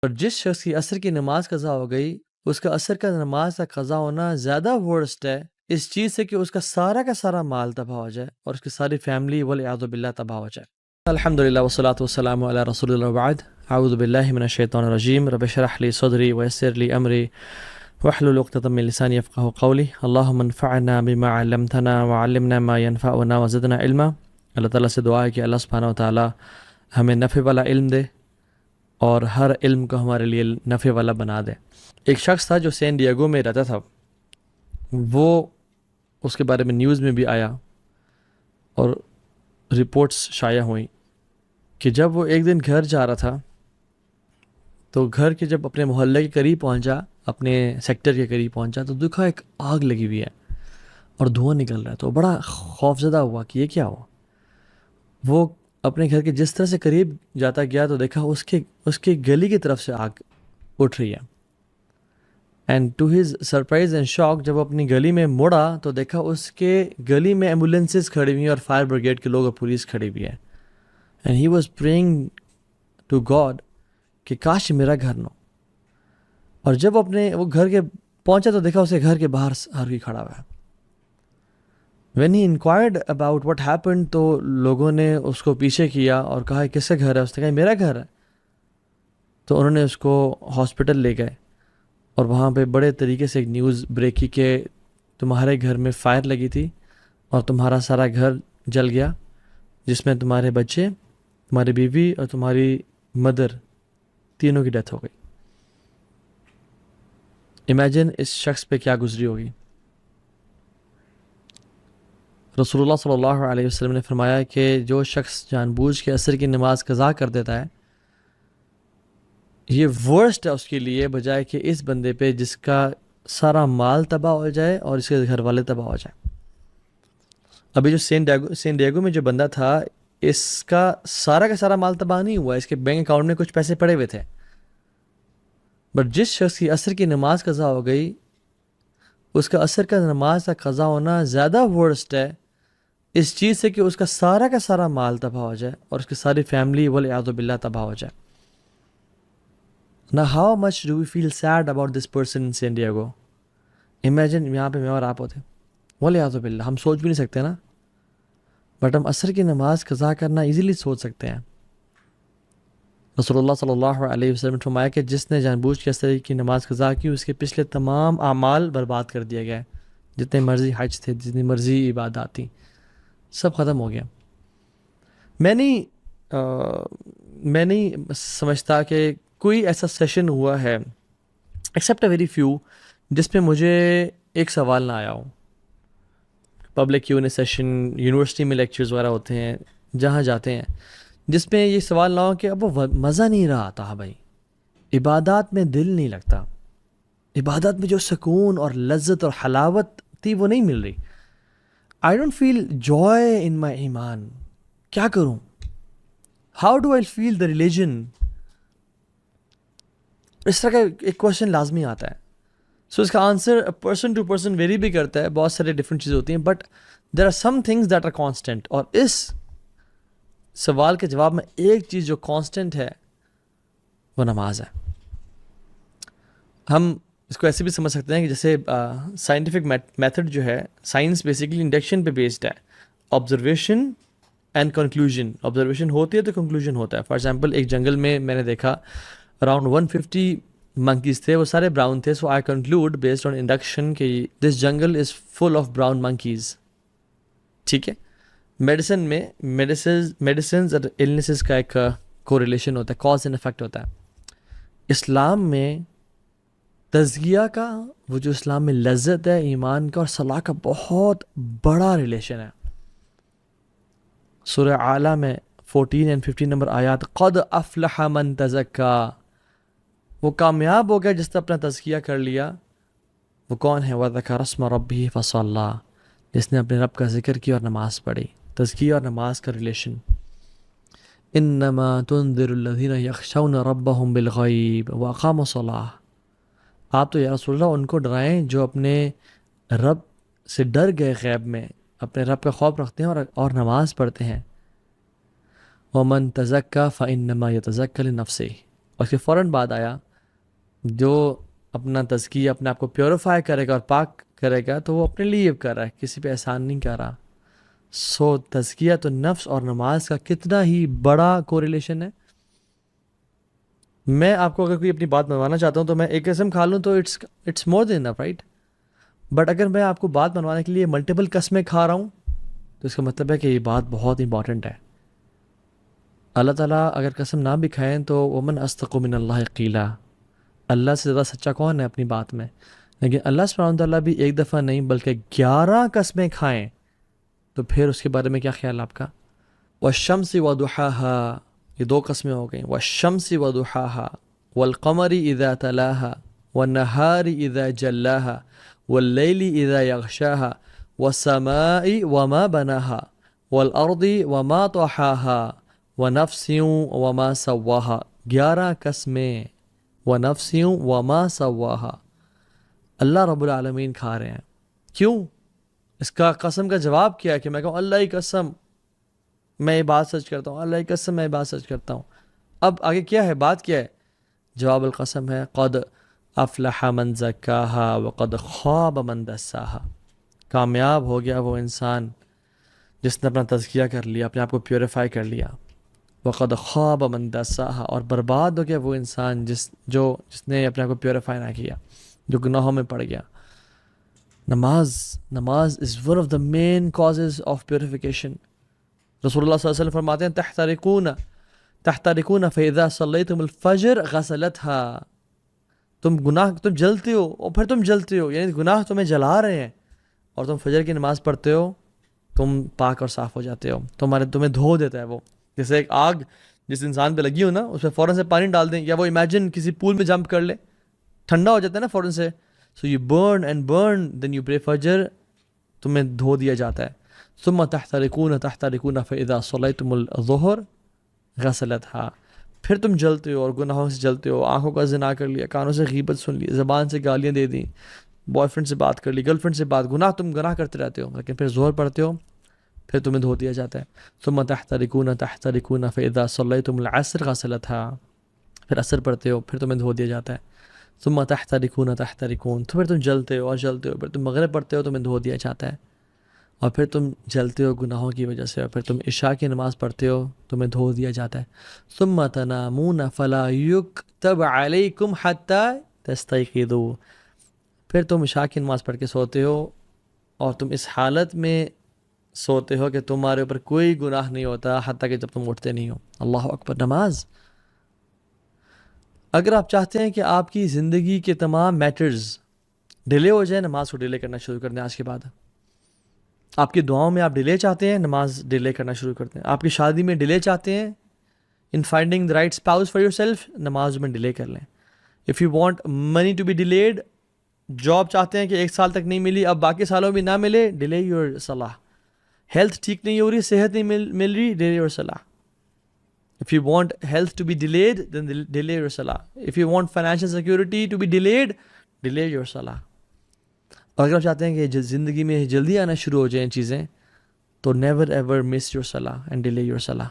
پر جس شخص کی عصر کی نماز قضا ہو گئی اس کا عصر کا نماز کا قضا ہونا زیادہ ورسٹ ہے اس چیز سے کہ اس کا سارا مال تباہ ہو جائے اور اس کی ساری فیملی والعیاذ باللہ تباہ ہو جائے۔ الحمدللہ والصلاة والسلام علی رسول اللہ وبعد، اعوذ باللہ من الشیطان الرجیم، رب اشرح لی صدری ویسر لی امری واحلل عقدۃ من لسانی یفقہوا قولی، اللہم انفعنا بما علمتنا وعلمنا ما ینفعنا وزدنا علما۔ اللہ تعالیٰ سے دعا ہے کہ اللہ سبحانہ وتعالیٰ ہمیں نفع والا علم دے اور ہر علم کو ہمارے لیے نفع والا بنا دے۔ ایک شخص تھا جو سین ڈیگو میں رہتا تھا، وہ اس کے بارے میں نیوز میں بھی آیا اور رپورٹس شائع ہوئیں کہ جب وہ ایک دن گھر جا رہا تھا تو گھر کے جب اپنے محلے کے قریب پہنچا، اپنے سیکٹر کے قریب پہنچا تو دیکھا ایک آگ لگی ہوئی ہے اور دھواں نکل رہا ہے، تو بڑا خوفزدہ ہوا کہ یہ کیا ہوا۔ وہ اپنے گھر کے جس طرح سے قریب جاتا گیا تو دیکھا اس کے گلی کی طرف سے آگ اٹھ رہی ہے، and to his surprise and shock جب وہ اپنی گلی میں مڑا تو دیکھا اس کے گلی میں ایمبولینسز کھڑی ہوئی ہیں اور فائر بریگیڈ کے لوگ اور پولیس کھڑی ہوئی ہے، and he was praying to God کہ کاش میرا گھر نہ ہو۔ اور جب وہ گھر کے پہنچا تو دیکھا اسے گھر کے باہر ہر کوئی کھڑا ہوا ہے۔ When he enquired about what happened تو لوگوں نے اس کو پیچھے کیا اور کہا کس کا گھر ہے؟ اس نے کہا میرا گھر ہے۔ تو انہوں نے اس کو ہاسپٹل لے گئے اور وہاں پہ بڑے طریقے سے ایک نیوز بریک کی کہ تمہارے گھر میں فائر لگی تھی اور تمہارا سارا گھر جل گیا، جس میں تمہارے بچے، تمہاری بیوی اور تمہاری مدر تینوں کی ڈیتھ ہو گئی۔ امیجن اس شخص پہ کیا گزری ہوگی۔ رسول اللہ صلی اللہ علیہ وسلم نے فرمایا کہ جو شخص جان بوجھ کے عصر کی نماز قضا کر دیتا ہے یہ ورسٹ ہے اس کے لیے بجائے کہ اس بندے پہ جس کا سارا مال تباہ ہو جائے اور اس کے گھر والے تباہ ہو جائیں۔ ابھی جو سین ڈیگو میں جو بندہ تھا اس کا سارا مال تباہ نہیں ہوا، اس کے بینک اکاؤنٹ میں کچھ پیسے پڑے ہوئے تھے، بٹ جس شخص کی عصر کی نماز قضا ہو گئی اس کا عصر کا نماز کا قضا ہونا زیادہ ورسٹ ہے اس چیز سے کہ اس کا سارا مال تباہ ہو جائے اور اس کی ساری فیملی والعیاذ باللہ تباہ ہو جائے۔ Now how much do we feel sad about this person in San Diego? Imagine یہاں پہ میں اور آپ ہوتے، والعیاذ باللہ، ہم سوچ بھی نہیں سکتے نا، بٹ ہم عصر کی نماز قضا کرنا ایزیلی سوچ سکتے ہیں۔ رسول اللہ صلی اللہ علیہ وسلم نے فرمایا کہ جس نے جان بوجھ کے عصر کی نماز قضا کی اس کے پچھلے تمام اعمال برباد کر دیا گئے، جتنے مرضی حج تھے، جتنی مرضی عبادات تھیں، سب ختم ہو گیا۔ میں نہیں سمجھتا کہ کوئی ایسا سیشن ہوا ہے ایکسیپٹ اے ویری فیو جس پہ مجھے ایک سوال نہ آیا ہو۔ Public Q and A session, university میں لیکچرز وغیرہ ہوتے ہیں جہاں جاتے ہیں، جس میں یہ سوال نہ ہو کہ اب وہ مزہ نہیں رہا آتا بھائی، عبادات میں دل نہیں لگتا، عبادات میں جو سکون اور لذت اور حلاوت تھی وہ نہیں مل رہی، I don't feel joy in my ایمان، کیا کروں؟ How do I feel the religion؟ اس طرح کا ایک کوشچن لازمی آتا ہے۔ سو اس کا answer person to person vary بھی کرتا ہے، بہت سارے ڈفرینٹ چیزیں ہوتی ہیں، but there are some things that are constant, اور اس سوال کے جواب میں ایک چیز جو کانسٹنٹ ہے وہ نماز ہے۔ ہم اس کو ایسے بھی سمجھ سکتے ہیں کہ جیسے سائنٹیفک میتھڈ جو ہے، سائنس بیسیکلی انڈکشن پہ بیسڈ ہے، آبزرویشن اینڈ کنکلوژن۔ آبزرویشن ہوتی ہے تو کنکلوژن ہوتا ہے۔ فار ایگزامپل ایک جنگل میں نے دیکھا اراؤنڈ 150 monkeys تھے، وہ سارے براؤن تھے، so I conclude based on induction کہ this jungle is full of brown monkeys۔ ٹھیک ہے، میڈیسن میں میڈیسنز اور النیسز کا ایک کوریلیشن ہوتا ہے، کاز اینڈ افیکٹ ہوتا ہے۔ اسلام میں تزکیہ کا، وہ جو اسلام میں لذت ہے ایمان کا اور صلاح کا، بہت بڑا ریلیشن ہے۔ سورہ اعلیٰ میں 14 اور 15 نمبر آیات، قد افلح من تزکا، وہ کامیاب ہو گیا جس نے اپنا تزکیہ کر لیا۔ وہ کون ہے؟ وَذَكَرَ اسْمَ رَبِّهِ فَصَلَّى، جس نے اپنے رب کا ذکر کیا اور نماز پڑھی۔ تزکیہ اور نماز کا ریلیشن۔ انما تنذر الذین یخشون ربهم بالغیب واقاموا الصلاۃ، آپ تو یا رسول اللہ ان کو ڈرائیں جو اپنے رب سے ڈر گئے، غیب میں اپنے رب کا خوف رکھتے ہیں اور نماز پڑھتے ہیں۔ ومن تزکا فانما یتزکی لنفسہ، اور اس کے فوراً بعد آیا جو اپنا تزکیہ اپنے آپ کو پیوریفائی کرے گا اور پاک کرے گا تو وہ اپنے لیے کر رہا ہے، کسی پہ احسان نہیں کر رہا. سو تزکیہ تو نفس اور نماز کا کتنا ہی بڑا کوریلیشن ہے. میں آپ کو اگر کوئی اپنی بات منوانا چاہتا ہوں تو میں ایک قسم کھا لوں تو it's more than enough, right? But اگر میں آپ کو بات منوانے کے لیے ملٹیپل قسمیں کھا رہا ہوں تو اس کا مطلب ہے کہ یہ بات بہت امپورٹنٹ ہے. اللہ تعالیٰ اگر قسم نہ بھی کھائیں تو ومن اصدق من اللہ قیلا، اللہ سے زیادہ سچا کون ہے اپنی بات میں؟ لیکن اللہ سبحانہ و تعالیٰ بھی ایک دفعہ نہیں بلکہ 11 قسمیں کھائیں تو پھر اس کے بارے میں کیا خیال آپ کا؟ والشمس وضحاها، یہ 2 قسمیں ہو گئیں. والشمس وضحاها والقمر اذا تلاها والنهار اذا جلاها واللیل اذا یغشاها والسماء وما بناها والارض وما طحاها ونفس وما سواها. 11 قسمیں. ونفس وما سواها. اللہ رب العالمین کھا رہے ہیں. کیوں؟ اس کا قسم کا جواب کیا ہے کہ میں کہوں اللہ کی قسم میں یہ بات سچ کرتا ہوں، اللہ کی قسم میں یہ بات سچ کرتا ہوں. اب آگے کیا ہے، بات کیا ہے؟ جواب القسم ہے قد افلح من زکاها وقد خاب من دساها. کامیاب ہو گیا وہ انسان جس نے اپنا تزکیہ کر لیا، اپنے آپ کو پیوریفائی کر لیا. وقد خواب من دساها، اور برباد ہو گیا وہ انسان جس نے اپنے آپ کو پیوریفائی نہ کیا، جو گناہوں میں پڑ گیا. نماز is one of the main causes of purification. رسول اللہ صلی اللہ علیہ وسلم فرماتے ہیں تحترقون فاذا صلیتم الفجر غسلتها. تم جلتے ہو اور پھر تم جلتے ہو، یعنی گناہ تمہیں جلا رہے ہیں اور تم فجر کی نماز پڑھتے ہو، تم پاک اور صاف ہو جاتے ہو. تمہیں دھو دیتا ہے وہ. جیسے ایک آگ جس انسان پہ لگی ہو نا، اس پہ فوراً سے پانی ڈال دیں، یا وہ امیجن کسی پول میں جمپ کر لے، ٹھنڈا ہو جاتا ہے نا فوراً سے. So you born then you pray Fajr, تمہیں دھو دیا جاتا ہے. ثم تحترقون فاذا صلیتم الظہر غسلتها. پھر تم جلتے ہو اور گناہوں سے جلتے ہو، آنکھوں کا زنا کر لیا، کانوں سے غیبت سن لی، زبان سے گالیاں دے دیں، بوائے فرینڈ سے بات کر لی، گرل فرینڈ سے بات، گناہ کرتے رہتے ہو، لیکن پھر ظہر پڑھتے ہو، پھر تمہیں دھو دیا جاتا ہے. ثم تحترقون فاذا صلیتم العصر غسلتها. پھر عصر پڑھتے ہو، پھر تمہیں دھو دیا جاتا ہے. ثم تحترقون تو پھر تم جلتے ہو اور جلتے ہو، پھر تم مغرب پڑھتے ہو، تمہیں دھو دیا جاتا ہے. اور پھر تم جلتے ہو گناہوں کی وجہ سے، اور پھر تم عشاء کی نماز پڑھتے ہو، تمہیں دھو دیا جاتا ہے. ثم تنامون فلا یکتب علیکم حتی تستیقظوا. پھر تم عشاء کی نماز پڑھ کے سوتے ہو اور تم اس حالت میں سوتے ہو کہ تمہارے اوپر کوئی گناہ نہیں ہوتا حتیٰ کہ جب تم اٹھتے نہیں ہو. اللہ اکبر. نماز، اگر آپ چاہتے ہیں کہ آپ کی زندگی کے تمام میٹرز ڈیلے ہو جائیں، نماز کو ڈیلے کرنا شروع کر دیں آج کے بعد. آپ کی دعاؤں میں آپ ڈیلے چاہتے ہیں، نماز ڈیلے کرنا شروع کر دیں. آپ کی شادی میں ڈیلے چاہتے ہیں، in finding the right spouse for yourself, نماز میں ڈیلے کر لیں. If you want money to be delayed, job چاہتے ہیں کہ 1 سال تک نہیں ملی، اب باقی سالوں میں نہ ملے، ڈیلے یور صلاح. ہیلتھ ٹھیک نہیں ہو رہی، صحت نہیں مل رہی، ڈیلے یور صلاح. If you want health to be delayed, then delay your salah. If you want financial security to be delayed, delay your salah. اور اگر آپ چاہتے ہیں کہ زندگی میں جلدی آنا شروع ہو جائیں چیزیں، تو never ever miss your salah and delay your salah.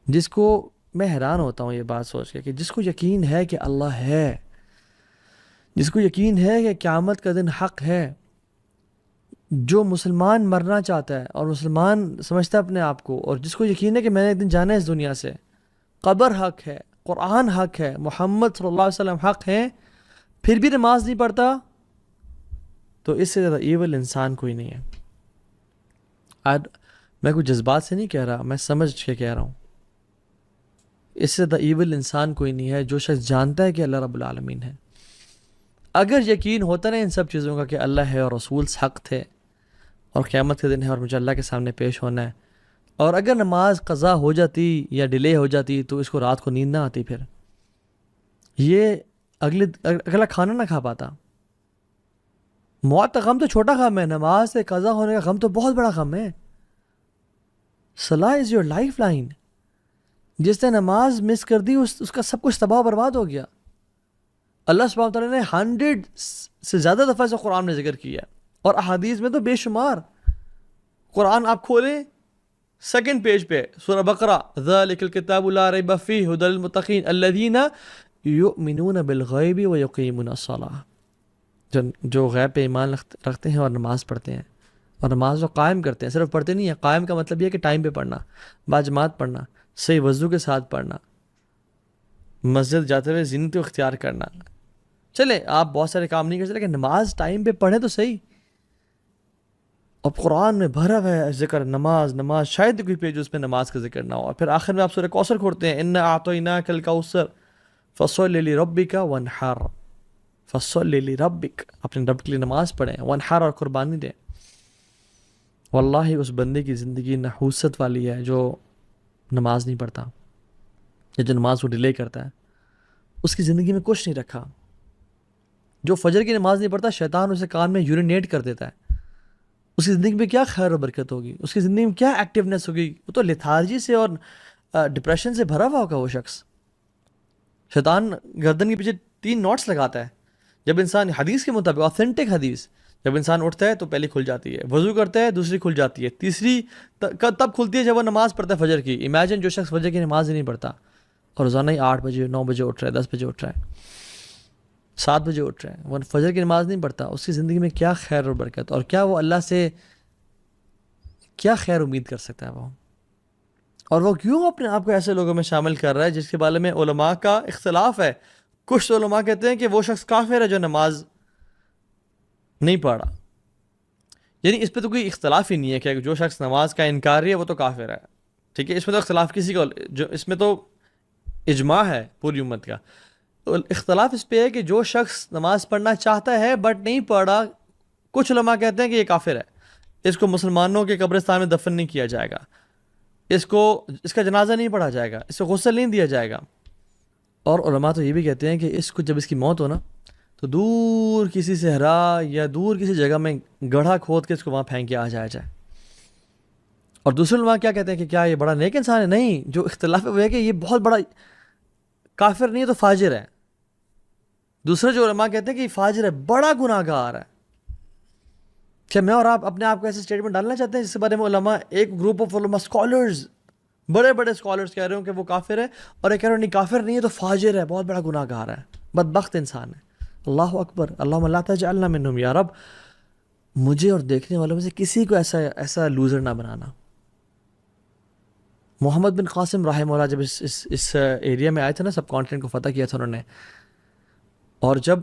جس کو میں حیران ہوتا ہوں یہ بات سوچ کے کہ جس کو یقین ہے کہ اللہ ہے، جس کو یقین ہے کہ قیامت کا دن حق ہے، جو مسلمان مرنا چاہتا ہے اور مسلمان سمجھتا ہے اپنے آپ کو، اور جس کو یقین ہے کہ میں نے ایک دن جانا ہے اس دنیا سے، قبر حق ہے، قرآن حق ہے، محمد صلی اللہ علیہ وسلم حق ہے، پھر بھی نماز نہیں پڑھتا، تو اس سے زیادہ ایول انسان کوئی نہیں ہے. میں کوئی جذبات سے نہیں کہہ رہا، میں سمجھ کے کہہ رہا ہوں. اس سے زیادہ ایول انسان کوئی نہیں ہے جو شخص جانتا ہے کہ اللہ رب العالمین ہے. اگر یقین ہوتا نا ان سب چیزوں کا کہ اللہ ہے اور رسول حق تھے اور قیامت کے دن ہے اور مجھے اللہ کے سامنے پیش ہونا ہے، اور اگر نماز قضا ہو جاتی یا ڈیلے ہو جاتی تو اس کو رات کو نیند نہ آتی، پھر یہ اگلا کھانا نہ کھا پاتا. موت کا غم تو چھوٹا غم ہے، نماز سے قضا ہونے کا غم تو بہت بڑا غم ہے. صلاح از یور لائف لائن. جس نے نماز مس کر دی اس کا سب کچھ تباہ و برباد ہو گیا. اللہ سبحانہ وتعالیٰ نے 100 سے زیادہ دفعہ سے قرآن میں ذکر کیا ہے، اور احادیث میں تو بے شمار. قرآن آپ کھولیں سیکنڈ پیج پہ سورہ بقرہ، ذالک الکتاب لا ریب فیہ ھدی للمتقین الذین یؤمنون بالغیب ویقیمون الصلاۃ، جو غیب پہ ایمان رکھتے ہیں اور نماز پڑھتے ہیں، اور نماز کو قائم کرتے ہیں. صرف پڑھتے نہیں ہیں، قائم کا مطلب یہ ہے کہ ٹائم پہ پڑھنا، باجماعت پڑھنا، صحیح وضو کے ساتھ پڑھنا، مسجد جاتے ہوئے زینت اختیار کرنا. چلے آپ بہت سارے کام نہیں کر سکتے لیکن نماز ٹائم پہ پڑھیں تو صحیح. اب قرآن میں بھرا ہوا ہے ذکر نماز نماز، شاید کوئی پیج اس پہ نماز کا ذکر نہ ہو. اور پھر آخر میں آپ سورہ کوثر کھولتے ہیں، انا اعطیناک الکوثر فصل لربک وانحر، فصل لربک، اپنے رب کے لیے نماز پڑھیں، وانحر، اور قربانی دیں. واللہ اس بندے کی زندگی نحوست والی ہے جو نماز نہیں پڑھتا یا جو نماز کو ڈیلے کرتا ہے. اس کی زندگی میں کچھ نہیں رکھا. جو فجر کی نماز نہیں پڑھتا، شیطان اسے کان میں یورینیٹ کر دیتا ہے. اس کی زندگی میں کیا خیر و برکت ہوگی، اس کی زندگی میں کیا ایکٹیونیس ہوگی؟ وہ تو لیتھارجی سے اور ڈپریشن سے بھرا ہوا ہوگا وہ شخص. شیطان گردن کے پیچھے 3 نوٹس لگاتا ہے. جب انسان، حدیث کے مطابق، آتھینٹک حدیث، جب انسان اٹھتا ہے تو پہلی کھل جاتی ہے، وضو کرتا ہے دوسری کھل جاتی ہے، تیسری تب کھلتی ہے جب وہ نماز پڑھتا ہے فجر کی. امیجن جو شخص فجر کی نماز ہی نہیں پڑھتا اور روزانہ ہی 8 بجے 9 بجے اٹھ رہا ہے، 10 بجے اٹھ رہا ہے، 7 بجے اٹھ رہا ہے، وہ فجر کی نماز نہیں پڑھتا. اس کی زندگی میں کیا خیر و برکت، اور کیا وہ اللہ سے کیا خیر امید کر سکتا ہے وہ؟ اور وہ کیوں اپنے آپ کو ایسے لوگوں میں شامل کر رہا ہے جس کے بارے میں علماء کا اختلاف ہے. کچھ علماء کہتے ہیں کہ وہ شخص کافر ہے جو نماز نہیں پڑھا. یعنی اس پہ تو کوئی اختلاف ہی نہیں ہے کہ جو شخص نماز کا انکاری ہے وہ تو کافر ہے. ٹھیک ہے، اس میں تو اختلاف کسی کو، جو اس میں تو اجماع ہے پوری امت کا. اختلاف اس پہ ہے کہ جو شخص نماز پڑھنا چاہتا ہے بٹ نہیں پڑھا، کچھ علماء کہتے ہیں کہ یہ کافر ہے، اس کو مسلمانوں کے قبرستان میں دفن نہیں کیا جائے گا، اس کا جنازہ نہیں پڑھا جائے گا، اس کو غسل نہیں دیا جائے گا. اور علماء تو یہ بھی کہتے ہیں کہ اس کو جب اس کی موت ہو نا تو دور کسی صحرا یا دور کسی جگہ میں گڑھا کھود کے اس کو وہاں پھینک کے آ جایا جائے. اور دوسرے علماء کیا کہتے ہیں کہ کیا یہ بڑا نیک انسان ہے؟ نہیں، جو اختلاف ہے وہ ہے کہ یہ بہت بڑا کافر نہیں ہے تو فاجر ہے. دوسرے جو علماء کہتے ہیں کہ یہ فاجر ہے، بڑا گناہ گار ہے. کیا میں اور آپ اپنے آپ کو ایسے اسٹیٹمنٹ ڈالنا چاہتے ہیں جس کے بارے میں علماء، ایک گروپ آف علماء، اسکالرز، بڑے بڑے اسکالرز کہہ رہے ہوں کہ وہ کافر ہے، اور ایک کہہ رہے ہیں نہیں کافر نہیں ہے تو فاجر ہے، بہت بڑا گناہ گار ہے، بدبخت انسان ہے. اللہ اکبر، اللہم لا تجعلنا منہم یا رب. مجھے اور دیکھنے والوں میں سے کسی کو ایسا لوزر نہ بنانا. محمد بن قاسم رحمہ اللہ جب اس ایریا میں آئے تھے نا، سب کانٹیننٹ کو فتح کیا تھا انہوں نے، اور جب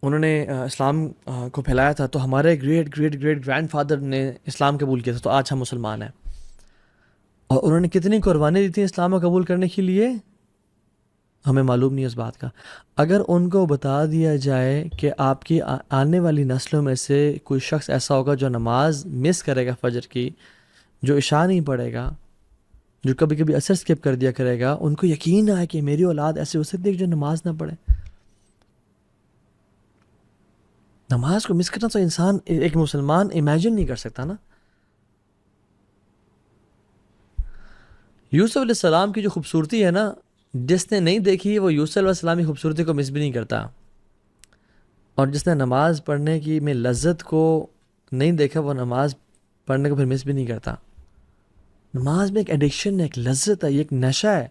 انہوں نے اسلام کو پھیلایا تھا تو ہمارے great great great grand father نے اسلام قبول کیا تھا، تو آج ہم مسلمان ہیں. اور انہوں نے کتنی قربانی دی تھی اسلام کو قبول کرنے کے لیے، ہمیں معلوم نہیں اس بات کا. اگر ان کو بتا دیا جائے کہ آپ کی آنے والی نسلوں میں سے کوئی شخص ایسا ہوگا جو نماز مس کرے گا فجر کی، جو عشاء نہیں پڑھے گا، جو کبھی کبھی عصر اسکپ کر دیا کرے گا، ان کو یقین آئے کہ میری اولاد ایسے ہو سکتی ہے جو نماز نہ پڑھے. نماز کو مس کرنا تو انسان، ایک مسلمان امیجن نہیں کر سکتا نا. یوسف علیہ السلام کی جو خوبصورتی ہے نا، جس نے نہیں دیکھی وہ یوسف علیہ السلام کی خوبصورتی کو مس بھی نہیں کرتا، اور جس نے نماز پڑھنے کی میں لذت کو نہیں دیکھا وہ نماز پڑھنے کو پھر مس بھی نہیں کرتا. نماز میں ایک ایڈکشن ہے، ایک لذت ہے، یہ ایک نشہ ہے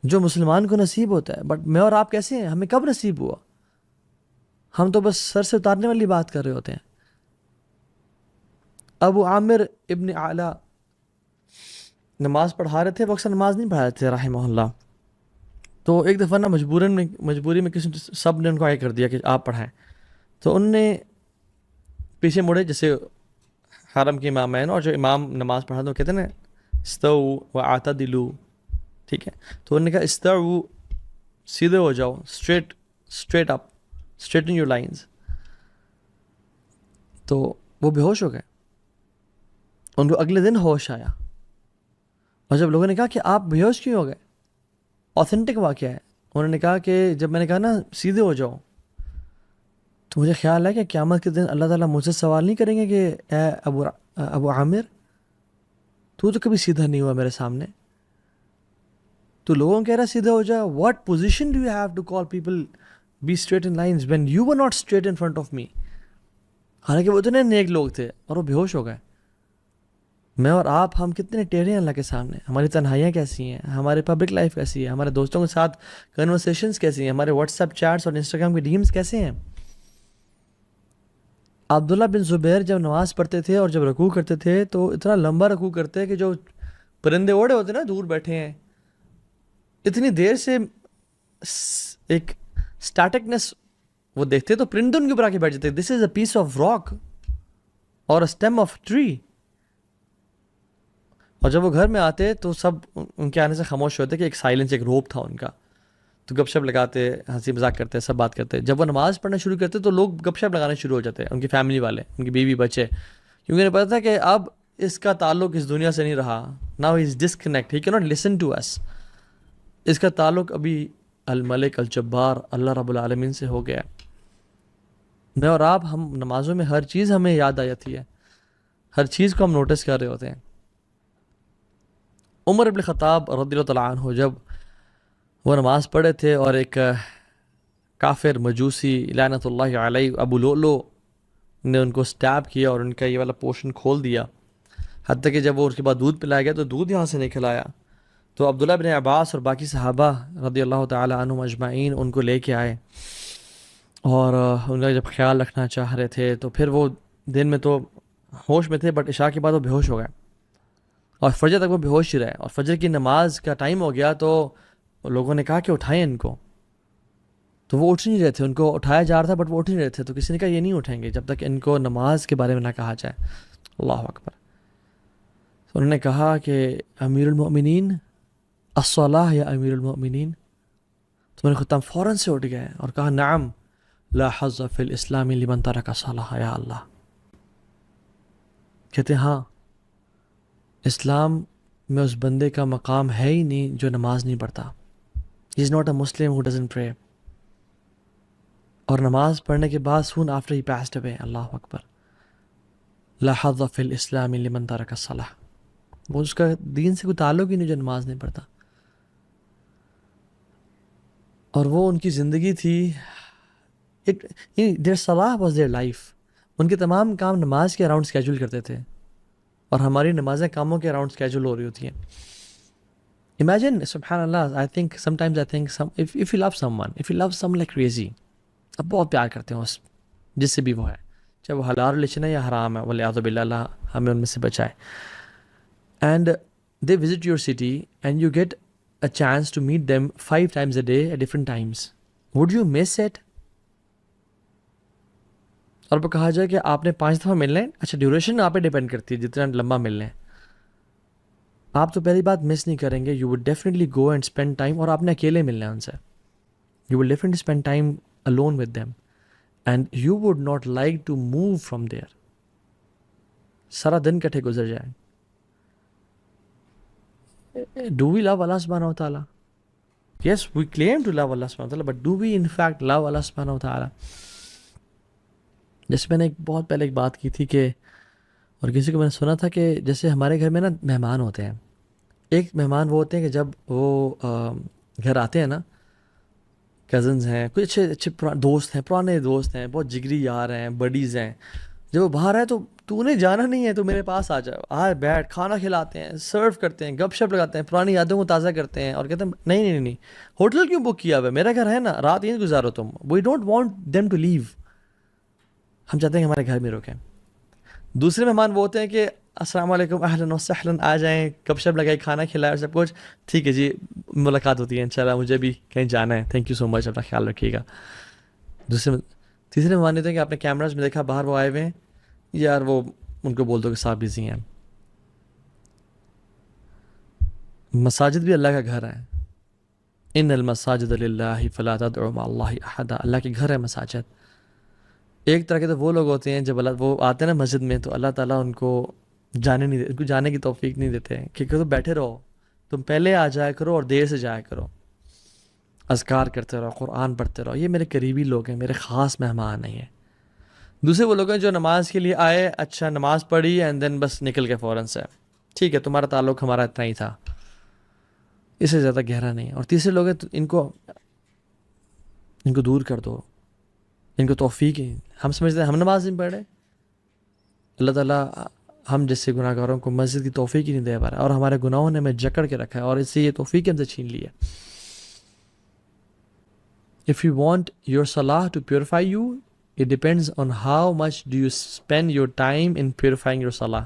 جو مسلمان کو نصیب ہوتا ہے. بٹ میں اور آپ کیسے ہیں؟ ہمیں کب نصیب ہوا؟ ہم تو بس سر سے اتارنے والی بات کر رہے ہوتے ہیں. ابو عامر ابن اعلیٰ نماز پڑھا رہے تھے، وہ اکثر نماز نہیں پڑھا رہے تھے رحمہ اللہ. تو ایک دفعہ نا مجبوری میں کسی سب نے ان کو آگے کر دیا کہ آپ پڑھائیں. تو ان نے پیچھے مڑے، جیسے حرم کے امام ہیں نا، اور جو امام نماز پڑھا تو کہتے ہیں نا استو واعتدلوا، ٹھیک ہے. تو انہوں نے کہا استو، سیدھے ہو جاؤ، straight up, straighten your lines. تو وہ بے ہوش ہو گئے. ان کو اگلے دن ہوش آیا، اور جب لوگوں نے کہا کہ آپ بے ہوش کیوں ہو گئے، آتھینٹک واقعہ ہے، انہوں نے کہا کہ جب میں نے کہا نا سیدھے ہو جاؤ، تو مجھے خیال ہے کہ قیامت کے دن اللہ تعالیٰ مجھ سے سوال نہیں کریں گے کہ اے ابو عامر، تو کبھی سیدھا نہیں ہوا میرے سامنے، تو لوگوں کہہ رہا سیدھا ہو جاؤ. What position do you have to call people be straight in lines when you were not straight in front of me. حالانکہ وہ اتنے نیک لوگ تھے اور وہ بے ہوش ہو گئے. میں اور آپ ہم کتنے ٹیڑھے ہیں اللہ کے سامنے. ہماری تنہائیاں کیسی ہیں, ہماری پبلک لائف کیسی ہے, ہمارے دوستوں کے ساتھ کنورسیشنز کیسی ہیں, ہمارے واٹس ایپ چیٹس اور انسٹاگرام کے ڈیمز کیسے ہیں. عبداللہ بن زبیر جب نماز پڑھتے تھے اور جب رکوع کرتے تھے تو اتنا لمبا رکوع کرتے کہ جو پرندے اوڑے ہوتے نا دور بیٹھے ہیں, اتنی دیر سے ایک اسٹیٹکنس وہ دیکھتے تو پرندے ان کے اوپر آ کے بیٹھ جاتے. دس از اے پیس آف راک اور اے اسٹیم آف ٹری. اور جب وہ گھر میں آتے تو سب ان کے آنے سے خاموش ہوتے کہ ایک سائلنس, ایک روپ تھا ان کا. تو گپ شپ لگاتے, ہنسی مذاق کرتے, سب بات کرتے. جب وہ نماز پڑھنا شروع کرتے تو لوگ گپ شپ لگانا شروع ہو جاتے, ان کی فیملی والے, ان کی بیوی بچے, کیونکہ انہیں پتا تھا کہ اب اس کا تعلق اس دنیا سے نہیں رہا. ناؤ ہی از ڈسکنیکٹ, ہی کی ناٹ لسن ٹو اس. اس کا تعلق ابھی الملک الجبار اللہ رب العالمین سے ہو گیا. میں اور آپ ہم نمازوں میں ہر چیز ہمیں یاد آ جاتی ہے, ہر چیز کو ہم نوٹس کر رہے ہوتے ہیں. عمر ابن خطاب رضی اللہ تعالیٰ عنہ جب وہ نماز پڑھے تھے اور ایک کافر مجوسی لعنت اللہ علیہ ابو لؤلؤ نے ان کو سٹیب کیا اور ان کا یہ والا پورشن کھول دیا, حتیٰ کہ جب وہ اس کے بعد دودھ پلایا گیا تو دودھ یہاں سے نکل آیا. تو عبداللہ بن عباس اور باقی صحابہ رضی اللہ تعالیٰ عنہم اجمعین ان کو لے کے آئے اور ان کا جب خیال رکھنا چاہ رہے تھے تو پھر وہ دن میں تو ہوش میں تھے, بٹ عشاء کے بعد وہ بے ہوش ہو گئے اور فجر تک وہ بے ہوش ہی رہے. اور فجر کی نماز کا ٹائم ہو گیا تو لوگوں نے کہا کہ اٹھائیں ان کو, تو وہ اٹھ نہیں رہے تھے. ان کو اٹھایا جا رہا تھا بٹ وہ اٹھ نہیں رہے تھے. تو کسی نے کہا یہ نہیں اٹھیں گے جب تک ان کو نماز کے بارے میں نہ کہا جائے. اللہ اکبر. تو انہوں نے کہا کہ امیر المؤمنین الصلاۃ یا امیر المؤمنین. تو میرے خطاب فوراً سے اٹھ گئے اور کہا نعم لا حظ فی الاسلام لمن ترک الصلاۃ یا اللہ. کہتے ہاں, اسلام میں اس بندے کا مقام ہے ہی نہیں جو نماز نہیں پڑھتا. ہی is not a Muslim who doesn't پرے. اور نماز پڑھنے کے بعد سون آفٹر ہی پاسڈ اوے, اللہ اکبر, لا حظ فی الاسلام لمن ترک الصلاۃ. وہ اس کا دین سے کوئی تعلق ہی نہیں جو نماز نہیں پڑھتا. اور وہ ان کی زندگی تھی, دیر صلاح واز دیئر لائف. ان کے تمام کام نماز کے اراؤنڈ اسکیجول کرتے تھے اور ہماری نمازیں کاموں کے اراؤنڈ اسکیجول ہو رہی ہوتی ہیں. امیجن سبحان اللہ, I think sometimes I think if you love someone, if you love some like crazy, اب بہت پیار کرتے ہیں اس جس سے بھی وہ ہے, چاہے وہ حلال ریلیشن ہے یا حرام ہے, والعیاذ باللہ, اللہ ہمیں ان میں سے بچائے. And they visit your city and you get a chance to meet them 5 times a day at different times. Would you miss it? اور وہ کہا جائے کہ آپ نے 5 دفعہ ملنا ہے, اچھا ڈیوریشن آپ پہ ڈیپینڈ کرتی ہے جتنا لمبا ملنا ہے. آپ تو پہلی بات مس نہیں کریں گے. You would definitely go and spend time, اور آپ نے اکیلے ملنا ہے ان سے. You will definitely spend time alone with them and you would not like to move from there. سارا دن کٹھے گزر جائے. Do we love Allah subhanahu wa ta'ala? Yes, we claim to love Allah subhanahu wa ta'ala, but do we in fact love Allah subhanahu wa ta'ala? جیسے میں نے بہت پہلے ایک بات کی تھی کہ, اور کسی کو میں نے سنا تھا کہ جیسے ہمارے گھر میں نا مہمان ہوتے ہیں. ایک مہمان وہ ہوتے ہیں کہ جب وہ گھر آتے ہیں نا, کزنز ہیں, کچھ اچھے دوست ہیں, پرانے دوست ہیں, بہت جگری یار ہیں, بڈیز ہیں. جب وہ باہر آئے تو انہیں جانا نہیں ہے تو میرے پاس آ جاؤ, آئے بیٹھ, کھانا کھلاتے ہیں, سرو کرتے ہیں, گپ شپ لگاتے ہیں, پرانی یادوں کو تازہ کرتے ہیں اور کہتے ہیں نہیں ہوٹل کیوں بک کیا ہوا ہے, میرا گھر ہے نا, رات یہیں گزارو تم. We don't want them to leave. ہم چاہتے ہیں کہ ہمارے گھر میں رکیں. دوسرے مہمان وہ ہوتے ہیں کہ السلام علیکم, اہلاً و سہلاً, آ جائیں, گپ شپ لگائے, کھانا کھلائے اور سب کچھ ٹھیک ہے جی, ملاقات ہوتی ہے انشاءاللہ, مجھے بھی کہیں جانا ہے, تھینک یو سو مچ, اپنا خیال رکھیے گا. تیسرے مہمان ہوتے ہیں کہ آپ نے کیمراز میں دیکھا باہر وہ آئے ہوئے ہیں, یار وہ ان کو بول دو کہ صاحب بزی ہیں. مساجد بھی اللہ کا گھر ہے. ان المساجد للہ فلا تدعوا مع اللہ احدا. اللہ کے گھر ہے مساجد. ایک طرح کے تو وہ لوگ ہوتے ہیں جب وہ آتے ہیں نا مسجد میں تو اللہ تعالیٰ ان کو جانے نہیں ان کو جانے کی توفیق نہیں دیتے ہیں کہ تم بیٹھے رہو, تم پہلے آ جایا کرو اور دیر سے جایا کرو, اذکار کرتے رہو, قرآن پڑھتے رہو, یہ میرے قریبی لوگ ہیں, میرے خاص مہمان نہیں ہیں. دوسرے وہ لوگ ہیں جو نماز کے لیے آئے, اچھا نماز پڑھی اینڈ دین بس نکل کے فوراً سے, ٹھیک ہے تمہارا تعلق ہمارا اتنا ہی تھا, اس سے زیادہ گہرا نہیں. اور تیسرے لوگ ہیں ان کو دور کر دو, ان کو توفیق ہے. ہم سمجھتے ہیں ہم نماز نہیں پڑھ رہے, اللہ تعالیٰ ہم جیسے گناہ گاروں کو مسجد کی توفیق ہی نہیں دے پا رہا، اور ہمارے گناہوں نے ہمیں جکڑ کے رکھا ہے اور اس سے یہ توفیق ہم سے چھین لی ہے. If you want your salah to purify you, it depends on how much do you spend your time in purifying your salah.